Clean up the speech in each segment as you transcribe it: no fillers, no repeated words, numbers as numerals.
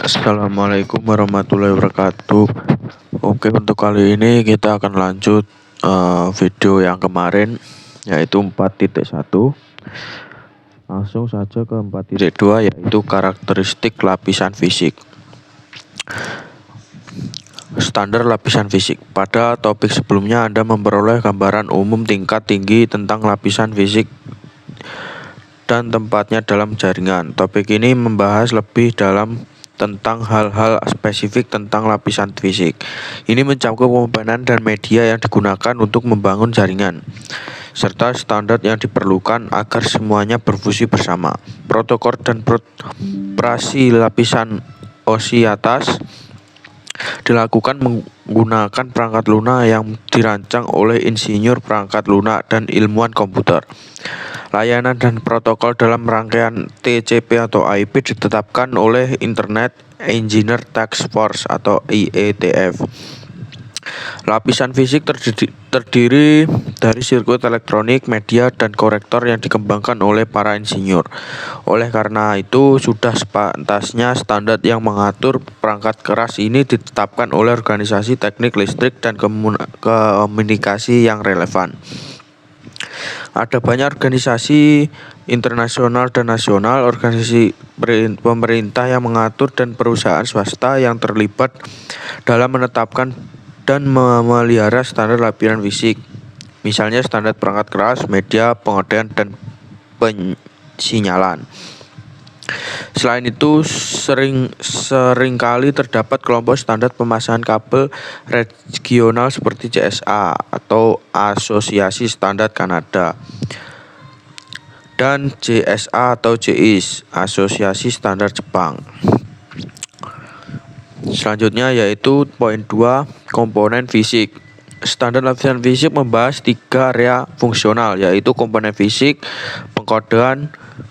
Assalamualaikum warahmatullahi wabarakatuh. Oke, untuk kali ini kita akan lanjut video yang kemarin, yaitu 4.1. Langsung saja ke 4.2, yaitu karakteristik lapisan fisik. Standar lapisan fisik. Pada topik sebelumnya Anda memperoleh gambaran umum tingkat tinggi tentang lapisan fisik dan tempatnya dalam jaringan. Topik ini membahas lebih dalam tentang hal-hal spesifik tentang lapisan fisik. Ini mencakup komponen dan media yang digunakan untuk membangun jaringan, serta standar yang diperlukan agar semuanya berfungsi bersama. Protokol dan operasi lapisan osi atas dilakukan menggunakan perangkat lunak yang dirancang oleh insinyur perangkat lunak dan ilmuwan komputer. Layanan dan protokol dalam rangkaian TCP atau IP ditetapkan oleh Internet Engineer Task Force atau IETF. Lapisan fisik terdiri dari sirkuit elektronik, media, dan korektor yang dikembangkan oleh para insinyur. Oleh karena itu, sudah sepantasnya standar yang mengatur perangkat keras ini ditetapkan oleh organisasi teknik listrik dan komunikasi yang relevan. Ada banyak organisasi internasional dan nasional, organisasi pemerintah yang mengatur, dan perusahaan swasta yang terlibat dalam menetapkan dan memelihara standar lapisan fisik. Misalnya standar perangkat keras, media, pengodean, dan pensinyalan. Selain itu, seringkali terdapat kelompok standar pemasangan kabel regional seperti CSA atau Asosiasi Standar Kanada, dan JSA atau JIS, Asosiasi Standar Jepang. Selanjutnya yaitu poin 2, komponen fisik. Standar lapisan fisik membahas 3 area fungsional, yaitu komponen fisik, pengkodean,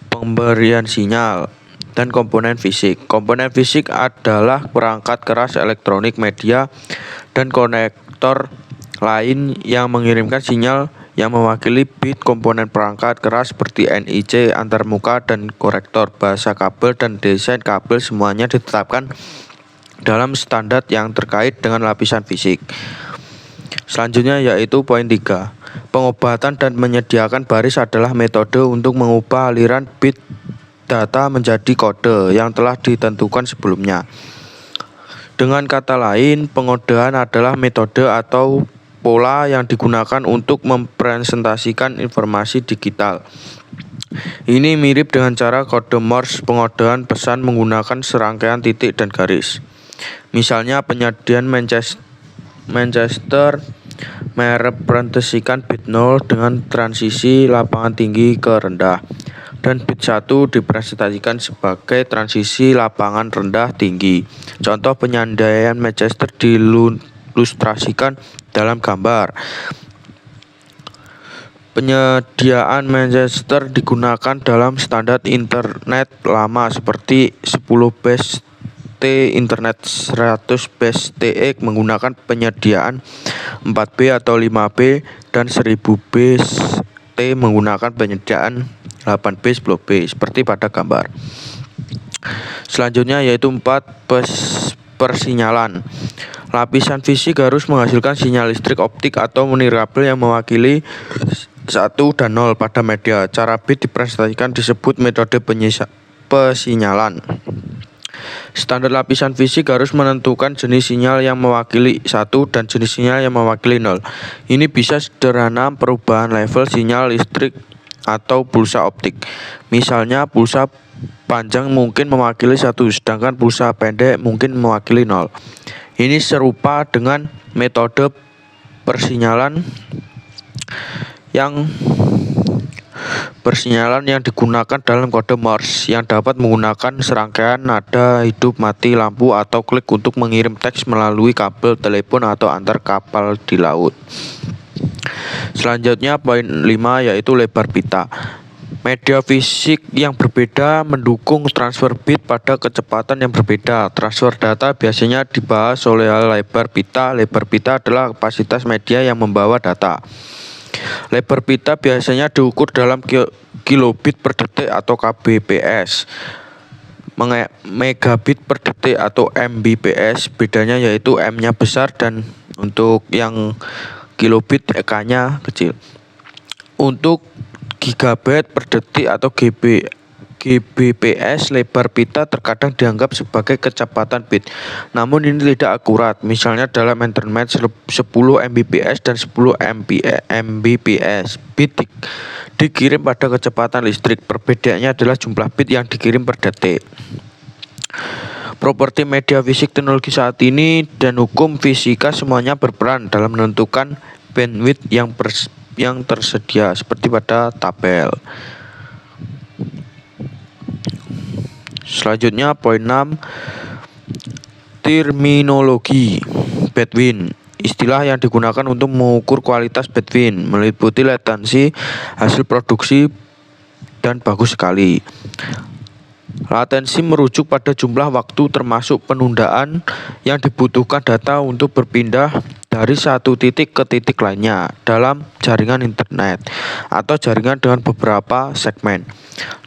pemberian sinyal, dan komponen fisik. Komponen fisik adalah perangkat keras elektronik, media, dan konektor lain yang mengirimkan sinyal yang mewakili bit. Komponen perangkat keras seperti NIC, antarmuka, dan korektor, bahasa kabel, dan desain kabel semuanya ditetapkan dalam standar yang terkait dengan lapisan fisik. Selanjutnya yaitu poin 3. Pengobatan dan menyediakan baris adalah metode untuk mengubah aliran bit data menjadi kode yang telah ditentukan sebelumnya. Dengan kata lain, pengodean adalah metode atau pola yang digunakan untuk mempresentasikan informasi digital. Ini mirip dengan cara kode Morse. Pengodean pesan menggunakan serangkaian titik dan garis. Misalnya penyediaan Manchester merepresentasikan bit 0 dengan transisi lapangan tinggi ke rendah, dan bit 1 dipresentasikan sebagai transisi lapangan rendah tinggi. Contoh penyediaan Manchester diilustrasikan dalam gambar. Penyediaan Manchester digunakan dalam standar internet lama seperti 10 base T, internet 100 base TE menggunakan penyediaan 4B atau 5B, dan 1000 base T menggunakan penyediaan 8B 10B seperti pada gambar. Selanjutnya yaitu 4, persinyalan. Lapisan fisik harus menghasilkan sinyal listrik optik atau nirkabel yang mewakili 1 dan 0 pada media. Cara bit dipresentasikan disebut metode pesinyalan. Standar lapisan fisik harus menentukan jenis sinyal yang mewakili 1 dan jenis sinyal yang mewakili 0. Ini bisa sederhana perubahan level sinyal listrik atau pulsa optik. Misalnya pulsa panjang mungkin mewakili 1, sedangkan pulsa pendek mungkin mewakili 0. Ini serupa dengan metode persinyalan yang digunakan dalam kode Morse, yang dapat menggunakan serangkaian nada hidup, mati, lampu, atau klik untuk mengirim teks melalui kabel telepon atau antar kapal di laut. Selanjutnya poin 5 yaitu lebar pita. Media fisik yang berbeda mendukung transfer bit pada kecepatan yang berbeda. Transfer data biasanya dibahas oleh lebar pita. Lebar pita adalah kapasitas media yang membawa data. Lebar pita biasanya diukur dalam kilobit per detik atau kbps. megabit per detik atau Mbps. Bedanya yaitu M-nya besar dan untuk yang kilobit EK-nya kecil. Untuk gigabit per detik atau Gbps, lebar pita terkadang dianggap sebagai kecepatan bit. Namun ini tidak akurat. Misalnya dalam internet 10 Mbps dan 10 Mbps. Bit dikirim pada kecepatan listrik. Perbedaannya adalah jumlah bit yang dikirim per detik. Properti media fisik teknologi saat ini dan hukum fisika semuanya berperan dalam menentukan bandwidth yang tersedia seperti pada tabel. Selanjutnya poin 6, terminologi bandwidth. Istilah yang digunakan untuk mengukur kualitas bandwidth meliputi latensi, hasil produksi, dan bagus sekali. Latensi merujuk pada jumlah waktu termasuk penundaan yang dibutuhkan data untuk berpindah dari satu titik ke titik lainnya dalam jaringan internet atau jaringan dengan beberapa segmen.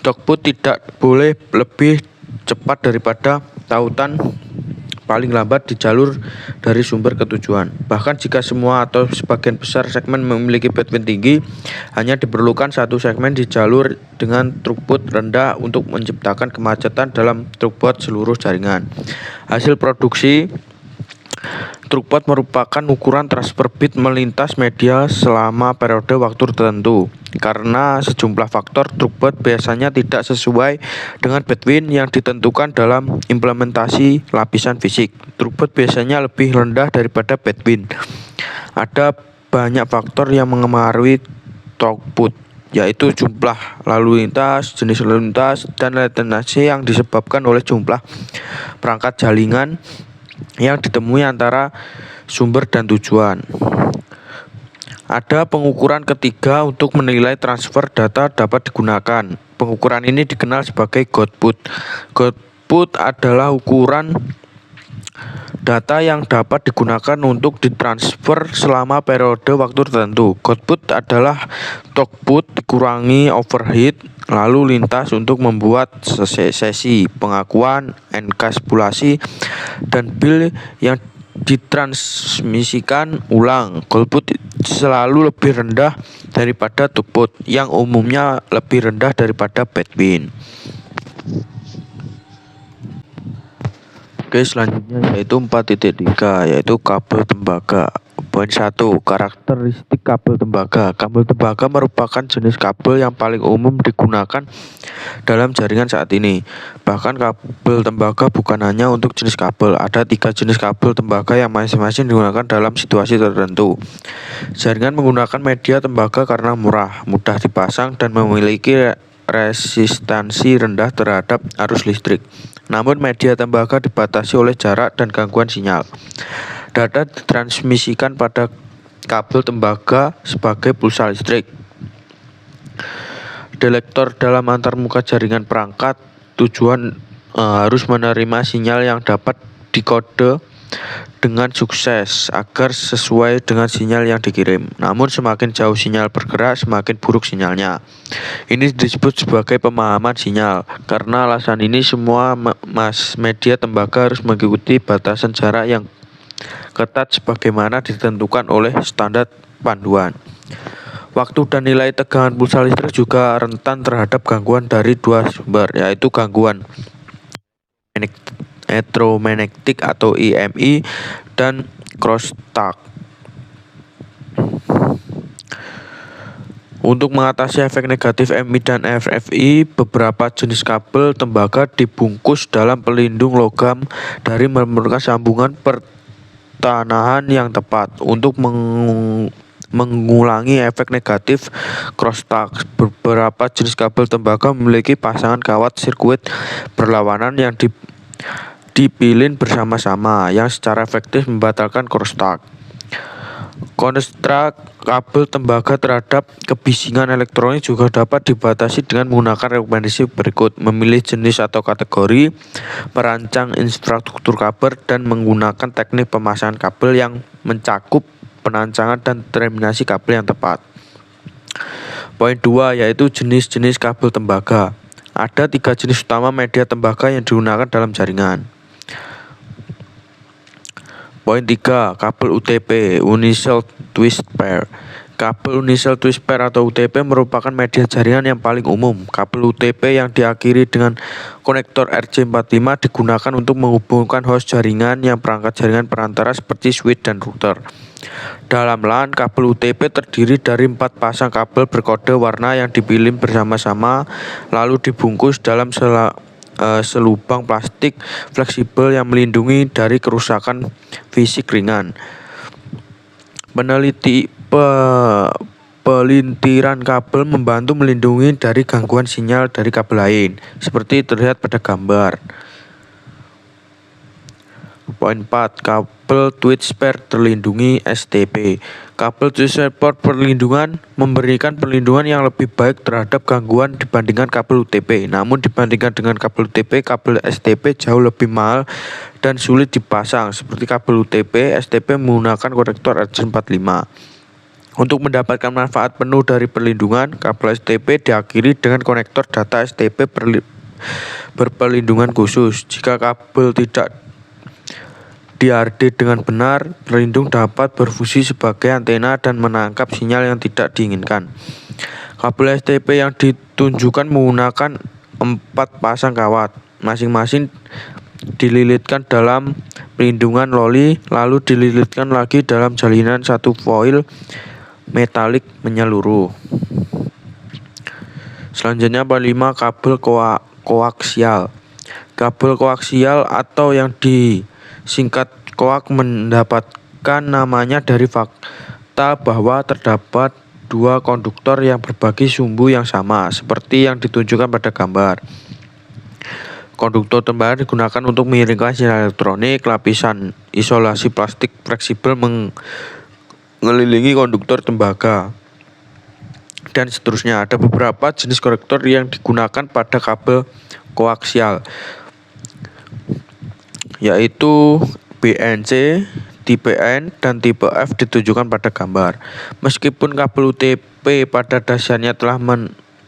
Throughput tidak boleh lebih cepat daripada tautan paling lambat di jalur dari sumber ke tujuan. Bahkan jika semua atau sebagian besar segmen memiliki bandwidth tinggi, hanya diperlukan satu segmen di jalur dengan throughput rendah untuk menciptakan kemacetan dalam throughput seluruh jaringan. Hasil produksi throughput merupakan ukuran transfer bit melintas media selama periode waktu tertentu. Karena sejumlah faktor, throughput biasanya tidak sesuai dengan bandwidth yang ditentukan dalam implementasi lapisan fisik. Throughput biasanya lebih rendah daripada bandwidth. Ada banyak faktor yang mengaruhi throughput, yaitu jumlah lalu lintas, jenis lalu lintas, dan latensi yang disebabkan oleh jumlah perangkat jaringan yang ditemui antara sumber dan tujuan. Ada pengukuran ketiga untuk menilai transfer data dapat digunakan. Pengukuran ini dikenal sebagai Goudput. Goudput adalah ukuran data yang dapat digunakan untuk ditransfer selama periode waktu tertentu. Goudput adalah throughput dikurangi overhead lalu lintas untuk membuat sesi pengakuan, enkapsulasi, dan bill yang ditransmisikan ulang. Goudput selalu lebih rendah daripada throughput yang umumnya lebih rendah daripada bandwidth. Oke, selanjutnya yaitu 4.3, yaitu kabel tembaga. Poin 1, karakteristik kabel tembaga. Kabel tembaga merupakan jenis kabel yang paling umum digunakan dalam jaringan saat ini. Bahkan kabel tembaga bukan hanya untuk jenis kabel. Ada 3 jenis kabel tembaga yang masing-masing digunakan dalam situasi tertentu. Jaringan menggunakan media tembaga karena murah, mudah dipasang, dan memiliki resistansi rendah terhadap arus listrik. Namun media tembaga dibatasi oleh jarak dan gangguan sinyal. Data ditransmisikan pada kabel tembaga sebagai pulsa listrik. Delektor dalam antarmuka jaringan perangkat tujuan harus menerima sinyal yang dapat dikode dengan sukses agar sesuai dengan sinyal yang dikirim. Namun semakin jauh sinyal bergerak, semakin buruk sinyalnya. Ini disebut sebagai pemahaman sinyal. Karena alasan ini semua media tembaga harus mengikuti batasan jarak yang ketat sebagaimana ditentukan oleh standar panduan. Waktu dan nilai tegangan pulsa listrik juga rentan terhadap gangguan dari dua sumber, yaitu gangguan elektromagnetik atau EMI dan crosstalk. Untuk mengatasi efek negatif EMI dan FFI, beberapa jenis kabel tembaga dibungkus dalam pelindung logam dari memerlukan sambungan pertahanan yang tepat untuk mengulangi efek negatif crosstalk. Beberapa jenis kabel tembaga memiliki pasangan kawat sirkuit berlawanan yang dipilin bersama-sama yang secara efektif membatalkan crosstalk. Konstruk kabel tembaga terhadap kebisingan elektronik juga dapat dibatasi dengan menggunakan rekomendasi berikut: memilih jenis atau kategori, merancang infrastruktur kabel, dan menggunakan teknik pemasangan kabel yang mencakup penancangan dan terminasi kabel yang tepat. Poin 2 yaitu jenis-jenis kabel tembaga. Ada 3 jenis utama media tembaga yang digunakan dalam jaringan. Poin 3. Kabel UTP Universal Twist Pair. Kabel Universal Twist Pair atau UTP merupakan media jaringan yang paling umum. Kabel UTP yang diakhiri dengan konektor RJ45 digunakan untuk menghubungkan host jaringan yang perangkat jaringan perantara seperti switch dan router. Dalam LAN, kabel UTP terdiri dari 4 pasang kabel berkode warna yang dipilih bersama-sama lalu dibungkus dalam selubang plastik fleksibel yang melindungi dari kerusakan fisik ringan. Pelintiran kabel membantu melindungi dari gangguan sinyal dari kabel lain, seperti terlihat pada gambar. Poin 4. Kabel Twist Pair terlindungi STP. Kabel Twist Pair perlindungan memberikan perlindungan yang lebih baik terhadap gangguan dibandingkan kabel UTP. Namun dibandingkan dengan kabel UTP, kabel STP jauh lebih mahal dan sulit dipasang. Seperti kabel UTP, STP menggunakan konektor RJ45. Untuk mendapatkan manfaat penuh dari perlindungan, kabel STP diakhiri dengan konektor data STP berperlindungan khusus. Jika kabel tidak di-RD dengan benar, pelindung dapat berfungsi sebagai antena dan menangkap sinyal yang tidak diinginkan. Kabel STP yang ditunjukkan menggunakan 4 pasang kawat, masing-masing dililitkan dalam pelindungan loli, lalu dililitkan lagi dalam jalinan satu foil metalik menyeluruh. Selanjutnya poin 5. Kabel koaksial. Kabel koaksial atau yang disingkat koak mendapatkan namanya dari fakta bahwa terdapat 2 konduktor yang berbagi sumbu yang sama, seperti yang ditunjukkan pada gambar. Konduktor tembaga digunakan untuk mengirimkan sinyal elektronik. Lapisan isolasi plastik fleksibel mengelilingi konduktor tembaga, dan seterusnya. Ada beberapa jenis konektor yang digunakan pada kabel koaksial, yaitu BNC, tipe N, dan tipe F ditunjukkan pada gambar. Meskipun kabel UTP pada dasarnya telah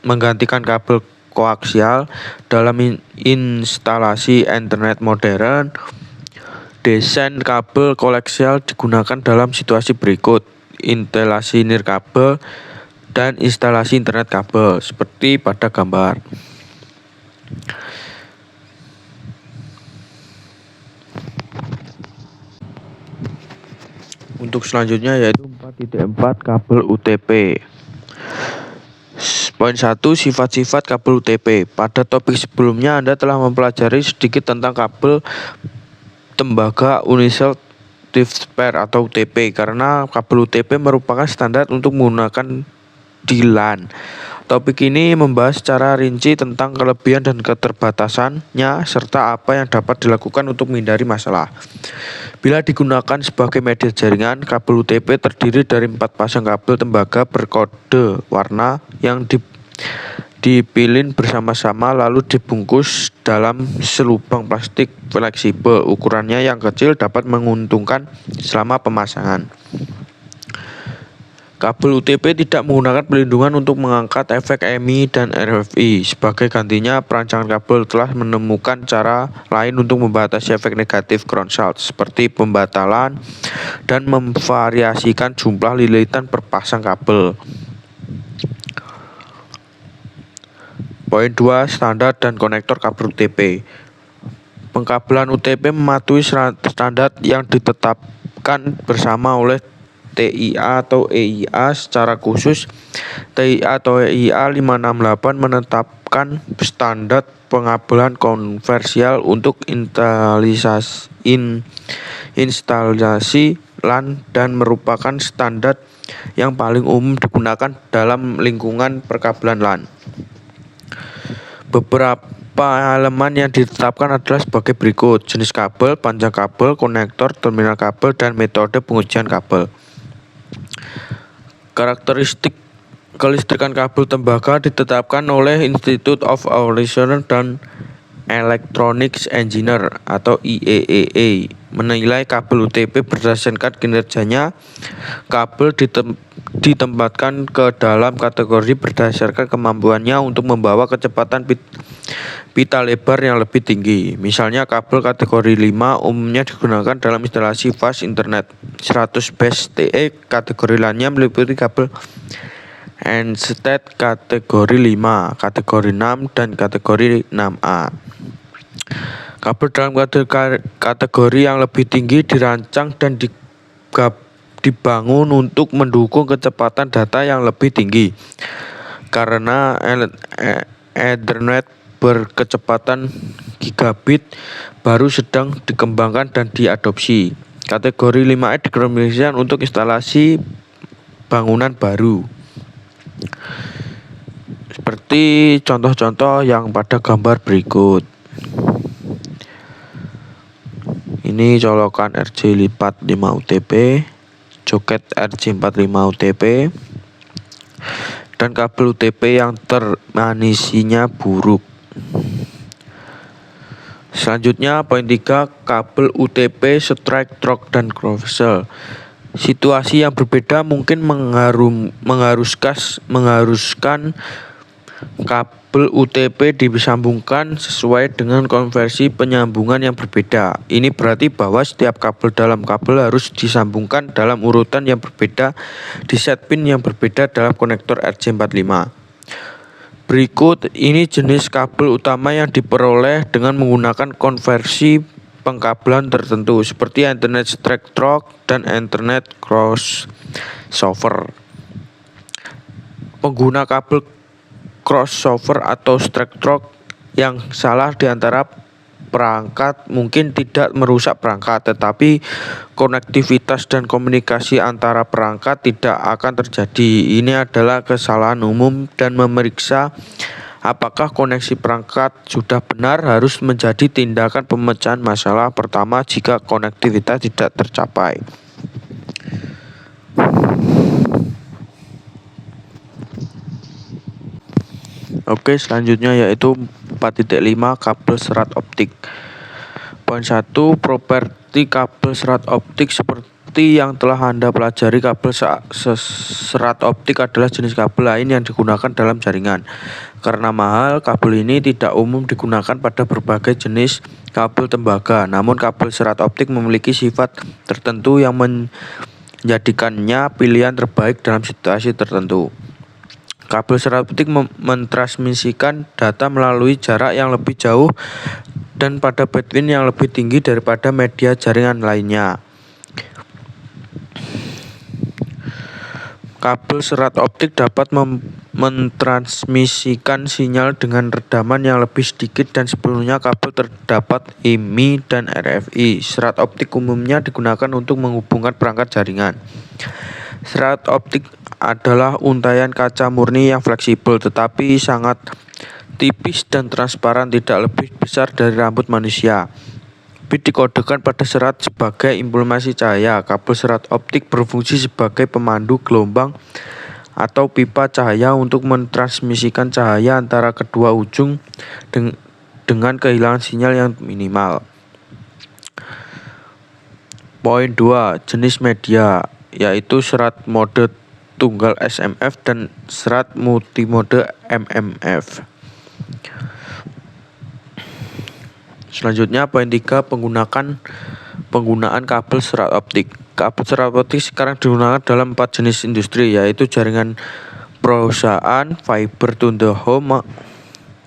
menggantikan kabel koaksial dalam instalasi internet modern, desain kabel koaksial digunakan dalam situasi berikut: instalasi nirkabel dan instalasi internet kabel, seperti pada gambar. Untuk selanjutnya yaitu 4.4 kabel UTP. Poin 1. Sifat-sifat kabel UTP. Pada topik sebelumnya Anda telah mempelajari sedikit tentang kabel tembaga Universal Twist Pair atau UTP, karena kabel UTP merupakan standar untuk menggunakan di LAN. Topik ini membahas secara rinci tentang kelebihan dan keterbatasannya serta apa yang dapat dilakukan untuk menghindari masalah. Bila digunakan sebagai media jaringan, kabel UTP terdiri dari 4 pasang kabel tembaga berkode warna yang dipilin bersama-sama lalu dibungkus dalam selubang plastik fleksibel. Ukurannya yang kecil dapat menguntungkan selama pemasangan. Kabel UTP tidak menggunakan pelindungan untuk mengangkat efek EMI dan RFI. Sebagai gantinya, perancangan kabel telah menemukan cara lain untuk membatasi efek negatif ground short, seperti pembatalan dan memvariasikan jumlah lilitan per pasang kabel. Poin 2. Standar dan konektor kabel UTP. Pengkabelan UTP mematuhi standar yang ditetapkan bersama oleh TIA atau EIA. Secara khusus, TIA atau EIA 568 menetapkan standar pengabelan konversial untuk instalasi LAN dan merupakan standar yang paling umum digunakan dalam lingkungan perkabelan LAN. Beberapa elemen yang ditetapkan adalah sebagai berikut: jenis kabel, panjang kabel, konektor, terminal kabel, dan metode pengujian kabel. Karakteristik kelistrikan kabel tembaga ditetapkan oleh Institute of Electrical and Electronics Engineer atau IEEE menilai kabel UTP berdasarkan kinerjanya. Kabel ditempatkan ke dalam kategori berdasarkan kemampuannya untuk membawa kecepatan pita lebar yang lebih tinggi. Misalnya kabel kategori 5 umumnya digunakan dalam instalasi fast internet 100 Mbps. Kategori lainnya meliputi kabel N-STED kategori 5, kategori 6, dan kategori 6A. Kabel dalam kategori yang lebih tinggi dirancang dan dibangun untuk mendukung kecepatan data yang lebih tinggi. Karena Ethernet berkecepatan gigabit baru sedang dikembangkan dan diadopsi. Kategori 5E dikomunikasikan untuk instalasi bangunan baru. Seperti contoh-contoh yang pada gambar berikut. Ini colokan RJ45 UTP, joket RJ45 UTP, dan kabel UTP yang termanisinya buruk. Selanjutnya poin 3, kabel UTP strike trok dan cross-sell. Situasi yang berbeda mungkin mengharuskan kabel UTP disambungkan sesuai dengan konversi penyambungan yang berbeda. Ini berarti bahwa setiap kabel dalam kabel harus disambungkan dalam urutan yang berbeda di set pin yang berbeda dalam konektor RJ45. Berikut ini jenis kabel utama yang diperoleh dengan menggunakan konversi pengkabelan tertentu seperti Ethernet strike trok dan Ethernet crossover. Pengguna kabel crossover atau strike trok yang salah di antara perangkat mungkin tidak merusak perangkat, tetapi konektivitas dan komunikasi antara perangkat tidak akan terjadi. Ini adalah kesalahan umum, dan memeriksa apakah koneksi perangkat sudah benar harus menjadi tindakan pemecahan masalah pertama jika konektivitas tidak tercapai. Oke, selanjutnya yaitu 4.5 kabel serat optik. Poin 1, properti kabel serat optik. Seperti yang telah Anda pelajari, kabel serat optik adalah jenis kabel lain yang digunakan dalam jaringan. Karena mahal, kabel ini tidak umum digunakan pada berbagai jenis kabel tembaga. Namun kabel serat optik memiliki sifat tertentu yang menjadikannya pilihan terbaik dalam situasi tertentu. Kabel serat optik mentransmisikan data melalui jarak yang lebih jauh dan pada bandwidth yang lebih tinggi daripada media jaringan lainnya. Kabel serat optik dapat mentransmisikan sinyal dengan redaman yang lebih sedikit, dan sebelumnya kabel terdapat IMI dan RFI. Serat optik umumnya digunakan untuk menghubungkan perangkat jaringan. Serat optik adalah untaian kaca murni yang fleksibel tetapi sangat tipis dan transparan, tidak lebih besar dari rambut manusia. Bit dikodekan pada serat sebagai impulsi cahaya. Kabel serat optik berfungsi sebagai pemandu gelombang atau pipa cahaya untuk mentransmisikan cahaya antara kedua ujung dengan kehilangan sinyal yang minimal. Poin 2, jenis media, yaitu serat mode tunggal SMF dan serat multimode MMF. Selanjutnya poin 3, penggunaan kabel serat optik. Kabel serat optik sekarang digunakan dalam 4 jenis industri, yaitu jaringan perusahaan, fiber to the home,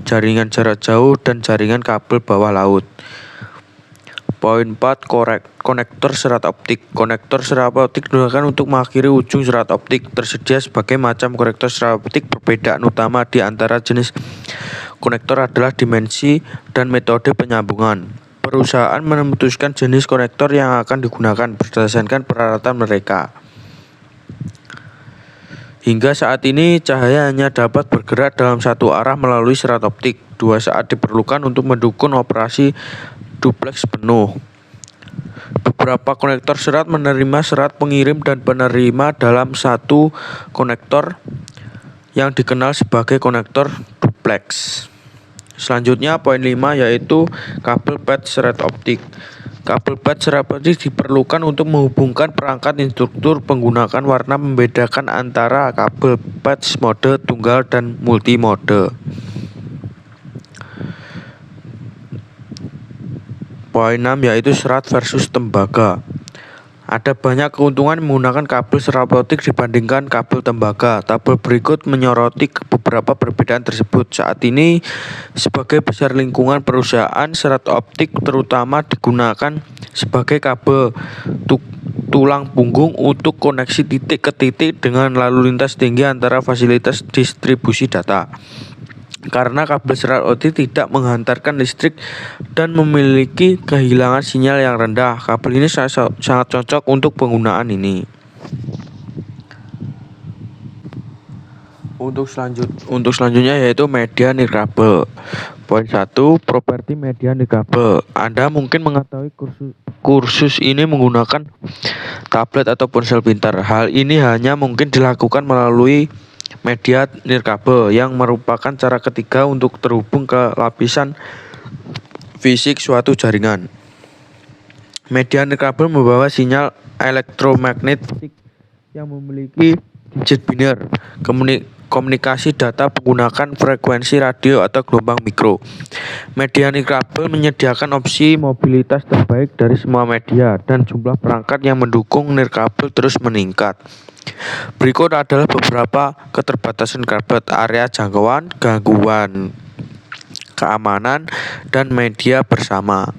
jaringan jarak jauh, dan jaringan kabel bawah laut. Poin 4, konektor serat optik. Konektor serat optik digunakan untuk mengakhiri ujung serat optik. Tersedia sebagai macam konektor serat optik. Perbedaan utama di antara jenis konektor adalah dimensi dan metode penyambungan. Perusahaan memutuskan jenis konektor yang akan digunakan berdasarkan peralatan mereka. Hingga saat ini, cahaya hanya dapat bergerak dalam satu arah melalui serat optik. 2 saat diperlukan untuk mendukung operasi duplex penuh. Beberapa konektor serat menerima serat pengirim dan penerima dalam satu konektor yang dikenal sebagai konektor duplex. Selanjutnya poin 5, yaitu kabel pad serat optik. Kabel bat serat optik diperlukan untuk menghubungkan perangkat instruktur menggunakan warna membedakan antara kabel bat mode tunggal dan multimode. Poin 6 yaitu serat versus tembaga. Ada banyak keuntungan menggunakan kabel serat optik dibandingkan kabel tembaga. Tabel berikut menyoroti beberapa perbedaan tersebut. Saat ini, sebagai besar lingkungan perusahaan, serat optik terutama digunakan sebagai kabel tulang punggung untuk koneksi titik ke titik dengan lalu lintas tinggi antara fasilitas distribusi data. Karena kabel serat optik tidak menghantarkan listrik dan memiliki kehilangan sinyal yang rendah, kabel ini sangat cocok untuk penggunaan ini. Untuk selanjutnya yaitu media nirkabel. Poin 1, properti media nirkabel. Anda mungkin mengetahui kursus ini menggunakan tablet atau ponsel pintar. Hal ini hanya mungkin dilakukan melalui media nirkabel yang merupakan cara ketiga untuk terhubung ke lapisan fisik suatu jaringan. Media nirkabel membawa sinyal elektromagnetik yang memiliki digit biner. Komunikasi data menggunakan frekuensi radio atau gelombang mikro. Media nirkabel menyediakan opsi mobilitas terbaik dari semua media dan jumlah perangkat yang mendukung nirkabel terus meningkat. Berikut adalah beberapa keterbatasan kabel, area jangkauan, gangguan keamanan, dan media bersama.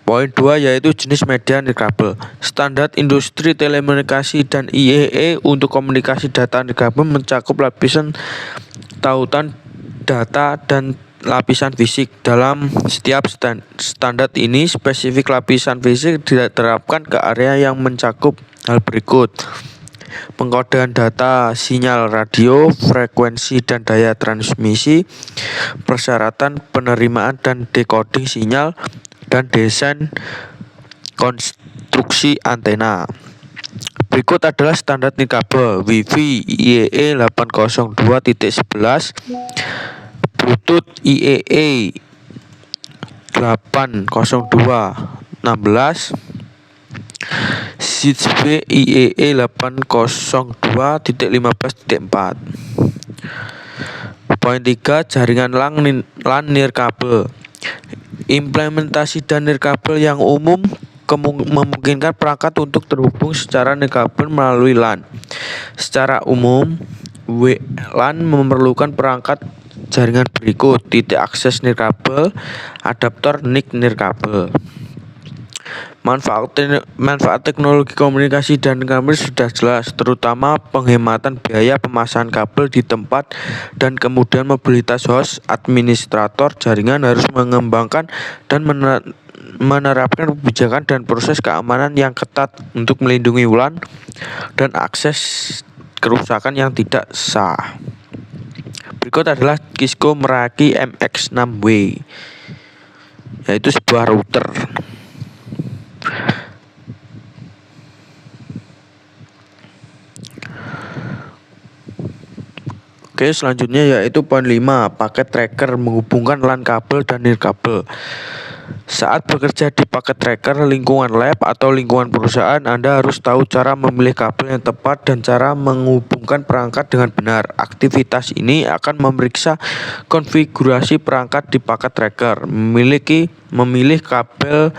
Poin 2 yaitu jenis media nirkabel. Standar industri telekomunikasi dan IEEE untuk komunikasi data nirkabel mencakup lapisan tautan data dan lapisan fisik. Dalam setiap standar ini, spesifik lapisan fisik diterapkan ke area yang mencakup hal berikut: pengkodean data, sinyal radio, frekuensi dan daya transmisi, persyaratan penerimaan dan decoding sinyal, dan desain konstruksi antena. Berikut adalah standar nirkabel: Wi-Fi IEEE 802.11, Bluetooth IEEE 802.16, Zigbee IEEE 802.15.4. Poin 3, jaringan LAN nirkabel. Implementasi dan nirkabel yang umum memungkinkan perangkat untuk terhubung secara nirkabel melalui LAN. Secara umum, WLAN memerlukan perangkat jaringan berikut: titik akses nirkabel, adaptor NIC nirkabel. Manfaat teknologi komunikasi dan kabel sudah jelas, terutama penghematan biaya pemasangan kabel di tempat dan kemudian mobilitas host. Administrator jaringan harus mengembangkan dan menerapkan kebijakan dan proses keamanan yang ketat untuk melindungi WLAN dan akses kerusakan yang tidak sah. Berikut adalah Cisco Meraki MX6W, yaitu sebuah router. Oke, selanjutnya yaitu poin 5, paket tracker menghubungkan LAN kabel dan nirkabel. Saat bekerja di paket tracker, lingkungan lab atau lingkungan perusahaan, Anda harus tahu cara memilih kabel yang tepat dan cara menghubungkan perangkat dengan benar. Aktivitas ini akan memeriksa konfigurasi perangkat di paket tracker. Memilih kabel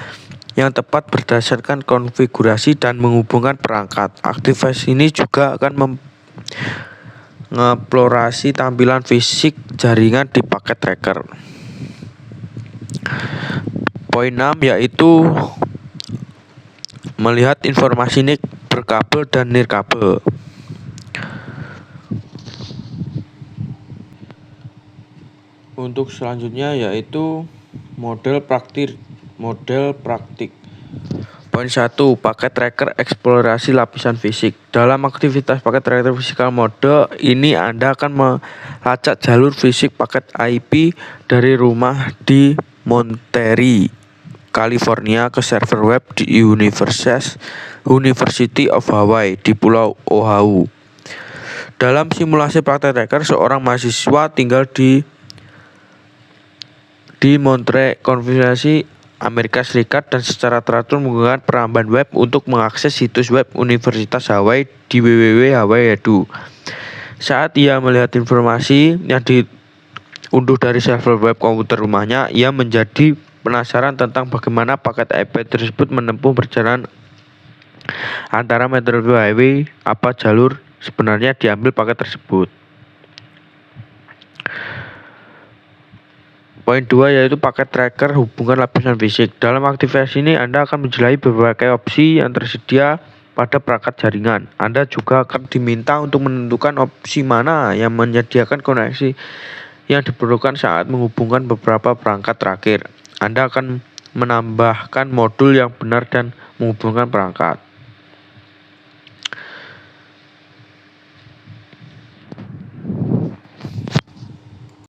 yang tepat berdasarkan konfigurasi dan menghubungkan perangkat. Aktivitas ini juga akan mengeksplorasi tampilan fisik jaringan di paket tracker. Poin 6 yaitu melihat informasi NIC berkabel dan nirkabel. Untuk selanjutnya yaitu model praktik. Poin 1, paket tracker eksplorasi lapisan fisik. Dalam aktivitas paket tracker physical mode ini, Anda akan melacak jalur fisik paket IP dari rumah di Monterey, California ke server web di University of Hawaii di Pulau Oahu. Dalam simulasi paket tracker, seorang mahasiswa tinggal di Monterey. Konfigurasi Amerika Serikat dan secara teratur menggunakan perambahan web untuk mengakses situs web Universitas Hawaii di www.hawaii.edu. Saat ia melihat informasi yang diunduh dari server web komputer rumahnya, ia menjadi penasaran tentang bagaimana paket IP tersebut menempuh perjalanan antara metode Hawaii, apa jalur sebenarnya diambil paket tersebut. Poin 2 yaitu paket tracker hubungan lapisan fisik. Dalam aktivasi ini Anda akan menjelajahi berbagai opsi yang tersedia pada perangkat jaringan. Anda juga akan diminta untuk menentukan opsi mana yang menyediakan koneksi yang diperlukan saat menghubungkan beberapa perangkat terakhir. Anda akan menambahkan modul yang benar dan menghubungkan perangkat.